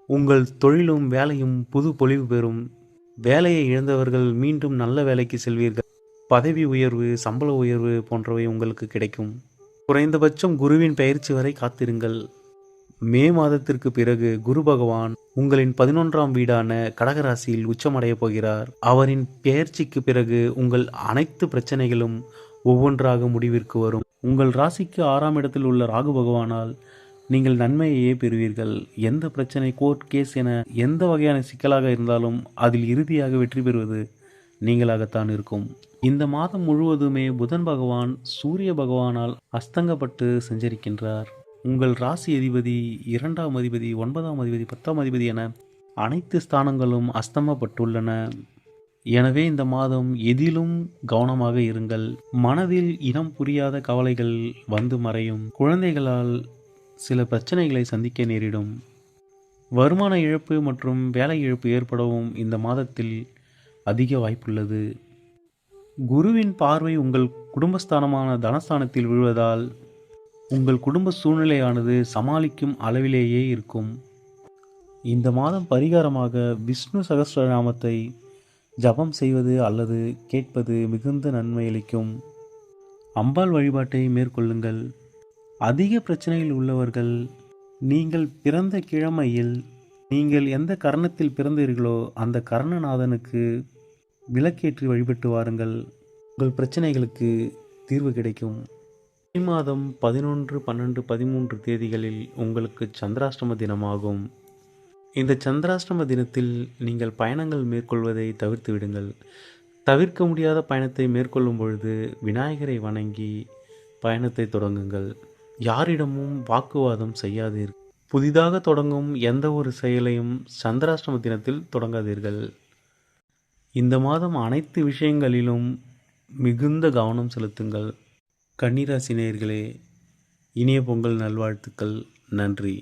உங்கள் தொழிலும் வேலையும் புது பொலிவு பெறும். வேலையை இழந்தவர்கள் மீண்டும் நல்ல வேலைக்கு செல்வீர்கள். பதவி உயர்வு, சம்பள உயர்வு போன்றவை உங்களுக்கு கிடைக்கும். குறைந்தபட்சம் குருவின் பெயர்ச்சி வரை காத்திருங்கள். மே மாதத்திற்கு பிறகு குரு பகவான் உங்களின் 11ஆம் வீடான கடகராசியில் உச்சமடையப் போகிறார். அவரின் பெயர்ச்சிக்கு பிறகு உங்கள் அனைத்து பிரச்சனைகளும் ஒவ்வொன்றாக முடிவிற்கு வரும். உங்கள் ராசிக்கு 6ஆம் இடத்தில் உள்ள ராகு பகவானால் நீங்கள் நன்மையையே பெறுவீர்கள். எந்த பிரச்சனை, கோர்ட் கேஸ் என எந்த வகையான சிக்கலாக இருந்தாலும் அதில் இறுதியாக வெற்றி பெறுவது நீங்களாகத்தான் இருக்கும். இந்த மாதம் முழுவதுமே புதன் பகவான் சூரிய பகவானால் அஸ்தங்கப்பட்டு சஞ்சரிக்கின்றார். உங்கள் ராசி அதிபதி, 2ஆம் அதிபதி, 9ஆம் அதிபதி, 10ஆம் அதிபதி என அனைத்து ஸ்தானங்களும் அஸ்தமப்பட்டுள்ளன. எனவே இந்த மாதம் எதிலும் கவனமாக இருங்கள். மனதில் இனம் புரியாத கவலைகள் வந்து மறையும். குழந்தைகளால் சில பிரச்சனைகளை சந்திக்க நேரிடும். வருமான இழப்பு மற்றும் வேலை இழப்பு ஏற்படவும் இந்த மாதத்தில் அதிக வாய்ப்புள்ளது. குருவின் பார்வை உங்கள் குடும்பஸ்தானமான தனஸ்தானத்தில் விழுவதால் உங்கள் குடும்ப சூழ்நிலையானது சமாளிக்கும் அளவிலேயே இருக்கும். இந்த மாதம் பரிகாரமாக விஷ்ணு சகஸ்ரநாமத்தை ஜபம் செய்வது அல்லது கேட்பது மிகுந்த நன்மை அளிக்கும். அம்பாள் வழிபாட்டை மேற்கொள்ளுங்கள். அதிக பிரச்சனையில் உள்ளவர்கள் நீங்கள் பிறந்த கிழமையில் நீங்கள் எந்த கரணத்தில் பிறந்தீர்களோ அந்த கரணநாதனுக்கு விளக்கேற்றி வழிபட்டு வாருங்கள். உங்கள் பிரச்சனைகளுக்கு தீர்வு கிடைக்கும். மே மாதம் 11, 12, 13 தேதிகளில் உங்களுக்கு சந்திராஷ்டம தினமாகும். இந்த சந்திராஷ்டம தினத்தில் நீங்கள் பயணங்கள் மேற்கொள்வதை தவிர்த்து விடுங்கள். தவிர்க்க முடியாத பயணத்தை மேற்கொள்ளும் பொழுது விநாயகரை வணங்கி பயணத்தை தொடங்குங்கள். யாரிடமும் வாக்குவாதம் செய்யாதீர்கள். புதிதாக தொடங்கும் எந்த ஒரு செயலையும் சந்திராஷ்டம தினத்தில் தொடங்காதீர்கள். இந்த மாதம் அனைத்து விஷயங்களிலும் மிகுந்த கவனம் செலுத்துங்கள். கன்னிராசி நேயர்களே, இனிய பொங்கல் நல்வாழ்த்துக்கள். நன்றி.